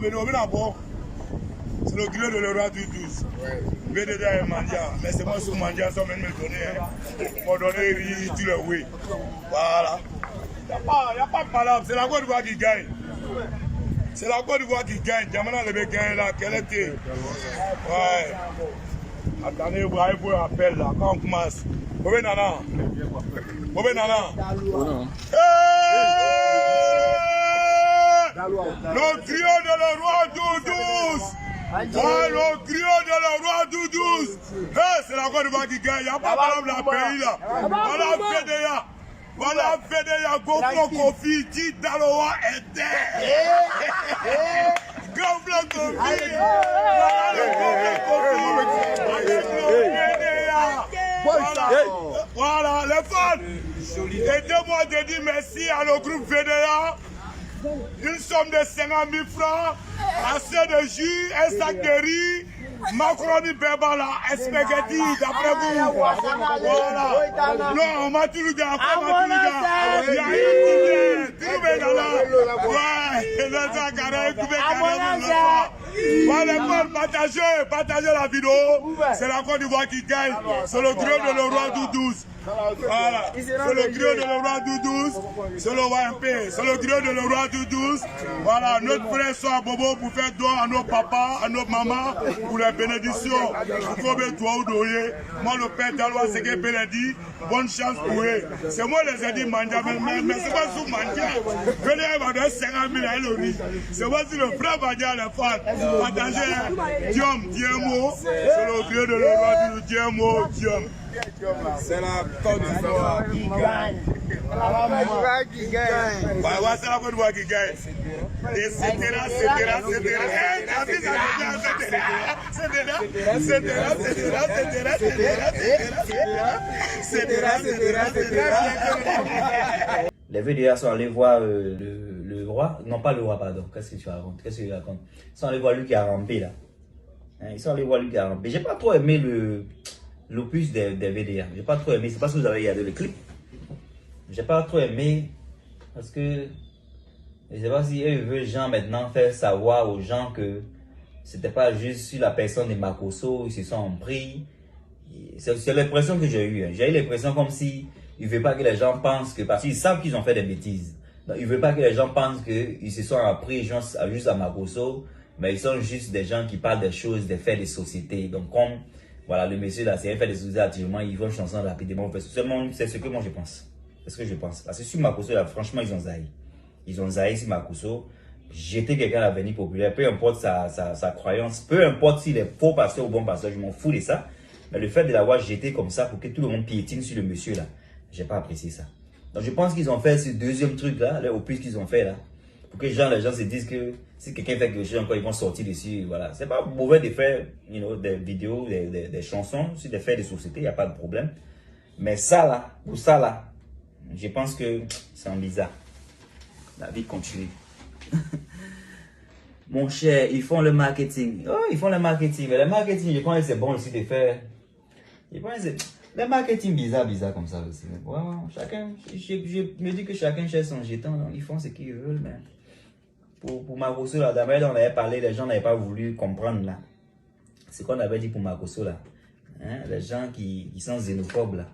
Mais nous, c'est le griot de l'Euro du 12. VDD est Mandia. Mais c'est moi sur Mandia, ça même me donner. Pour donner riz, tu le oui. Voilà. Il n'y a pas de palabre. C'est la Côte d'Ivoire qui gagne. C'est la Côte d'Ivoire qui gagne. Diamana le gagne là. Quel était? Ouais. Attendez, vous voyez pour l'appel là. Quand on commence. Bobé Nana. Bobé Nana. Le griot de le roi Doudous. Le griot de le roi Doudous. C'est la Côte d'Ivoire qui gagne. Il n'y a pas de la pays là. Voilà Fédéa. Voilà Fédéa. Goflo Kofi. Dit Daloa était. Goflo Kofi. Voilà les fans. Et 2 mois de dire merci à le groupe Fédéa. Une somme de 50 000 francs, assez de jus, un sac de riz, macaroni bébala, spaghetti, d'après vous. Voilà. Non, on m'a tout le gars, il y a une idée, tout le monde ouais, le sac carré, tout le monde. Voilà, partagez la vidéo. C'est la Côte d'Ivoire qui gagne. C'est le griot de le roi Doudous. Voilà. C'est le griot de le roi Doudous. C'est le YMP. C'est le griot de le roi Doudous. Voilà, notre frère soit Bobo pour faire don à nos papas, à nos mamans, pour les bénédictions. Moi, le père Daloa, c'est que bénédit. Bonne chance pour eux. C'est moi les ai dit Mandia, mais c'est pas sous Mandia. Venez à donner 50 000 à l'ONU. C'est moi si le frère Mandia les fans. Partagez Diom, Diemo. C'est le griot de le roi du Diemo, Diom. C'est la Côte d'Ivoire qui gagne. C'est la Côte d'Ivoire qui gagne. Les VDA sont allés voir le roi, non pas le roi, pardon. Qu'est-ce que tu racontes? Qu'est-ce que tu racontes? Ils sont allés voir lui qui a rampé là. Ils sont allés voir lui qui a rampé. J'ai pas trop aimé l'opus des VDA. J'ai pas trop aimé. C'est parce que vous avez regardé le clip. J'ai pas trop aimé parce que je sais pas si eux veulent gens maintenant faire savoir aux gens que c'était pas juste sur la personne de Makosso, ils se sont pris. C'est l'impression que j'ai eue. J'ai eu l'impression comme si ils ne veulent pas que les gens pensent que, parce qu'ils savent qu'ils ont fait des bêtises. Donc, ils ne veulent pas que les gens pensent qu'ils se sont appris juste à Makosso, mais ils sont juste des gens qui parlent des choses, des faits de société. Donc, comme, voilà, le monsieur là, c'est un fait de société actuellement, ils vont chanson rapidement. C'est ce que moi je pense. C'est ce que je pense. Parce que sur Makosso là, franchement, ils ont zaï. Ils ont zaï sur Makosso. Jeter quelqu'un à l'avenir populaire, peu importe sa croyance, peu importe s'il est faux pasteur ou bon pasteur, je m'en fous de ça. Mais le fait de l'avoir jeté comme ça pour que tout le monde piétine sur le monsieur là, j'ai pas apprécié ça. Donc je pense qu'ils ont fait ce deuxième truc là, les opus qu'ils ont fait là, pour que les gens se disent que si quelqu'un fait quelque chose encore, ils vont sortir dessus. Voilà. C'est pas mauvais de faire des vidéos, des chansons, sur des faits de société, il n'y a pas de problème. Mais ça là, pour ça là, je pense que c'est un bizarre. La vie continue. Mon cher, ils font le marketing. Oh, ils font le marketing. Mais le marketing, je pense que c'est bon aussi de faire. Je pense que c'est le marketing bizarre comme ça aussi. Wow, chacun, je me dis que chacun cherche son jeton. Donc ils font ce qu'ils veulent. Mais pour Makosso, là, d'abord, on avait parlé, les gens n'avaient pas voulu comprendre là. Ce qu'on avait dit pour Makosso là. Hein, les gens qui sont xénophobes là.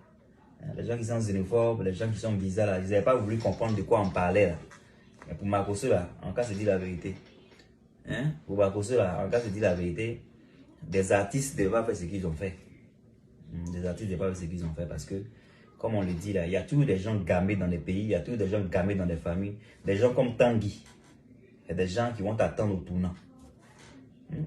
Hein, les gens qui sont xénophobes, les gens qui sont bizarres là. Ils n'avaient pas voulu comprendre de quoi on parlait là. Mais pour Makosso là, en cas, c'est dit la vérité. Hein? Pour Makosso là, en cas, c'est dit la vérité. Des artistes devaient faire ce qu'ils ont fait. Des artistes devaient faire ce qu'ils ont fait parce que, comme on le dit là, il y a toujours des gens gamés dans les pays, il y a toujours des gens gamés dans les familles. Des gens comme Tanguy. Il y a des gens qui vont t'attendre au tournant.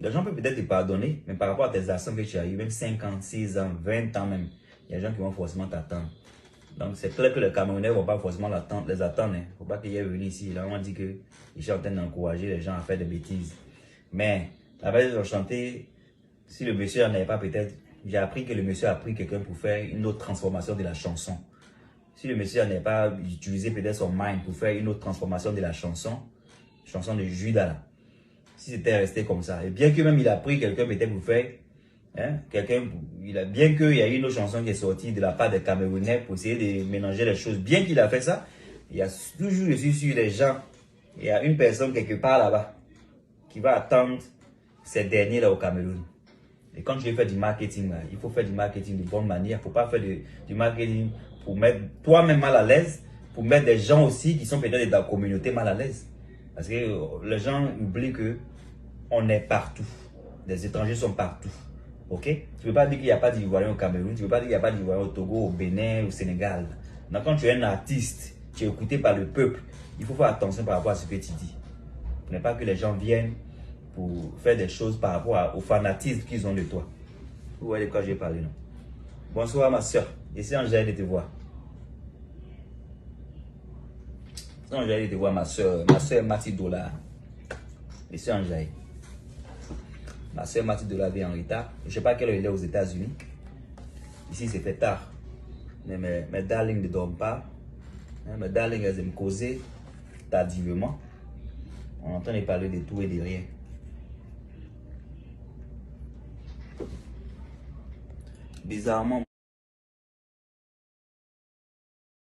Les gens peuvent peut-être te pardonner, mais par rapport à tes actions que tu as eues, même 5 ans, 6 ans, 20 ans même, il y a des gens qui vont forcément t'attendre. Donc c'est clair que les Camerounais ne vont pas forcément les attendre. Il ne faut pas qu'ils aient venu ici. Là, on dit qu'ils sont en train d'encourager les gens à faire des bêtises. Mais, la base de chanter, si le monsieur n'avait pas peut-être, j'ai appris que le monsieur a pris quelqu'un pour faire une autre transformation de la chanson. Si le monsieur n'avait pas utilisé peut-être son mind pour faire une autre transformation de la chanson de Judas là. Si c'était resté comme ça. Et bien que même il a pris quelqu'un peut-être pour faire, hein, bien qu'il y a une autre chanson qui est sortie de la part des Camerounais pour essayer de mélanger les choses. Bien qu'il a fait ça, il y a toujours, je suis sûr, les gens, il y a une personne quelque part là-bas qui va attendre ces derniers là au Cameroun. Et quand tu veux faire du marketing, il faut faire du marketing de bonne manière. Il ne faut pas faire du marketing pour mettre toi-même mal à l'aise, pour mettre des gens aussi qui sont peut-être dans la communauté mal à l'aise. Parce que les gens oublient qu'on est partout. Les étrangers sont partout. Ok? Tu ne peux pas dire qu'il n'y a pas d'Ivoiriens au Cameroun, tu ne peux pas dire qu'il n'y a pas d'Ivoiriens au Togo, au Bénin, au Sénégal. Donc quand tu es un artiste, tu es écouté par le peuple, il faut faire attention par rapport à ce que tu dis. Il n'est pas que les gens viennent pour faire des choses par rapport au fanatisme qu'ils ont de toi. Vous voyez de quoi je vais parler, non? Bonsoir ma soeur, je suis Angèle de te voir. Angèle de te voir, ma soeur Mathilde Dola. Je suis Angèle. Ma soeur Mathilde Dola vient en retard. Je ne sais pas quelle heure il est aux États-Unis. Ici c'est fait tard. Mais mes darlings ne dorment pas. Mes darlings elles aiment causer tardivement. On entend les parler de tout et de rien. Bizarrement.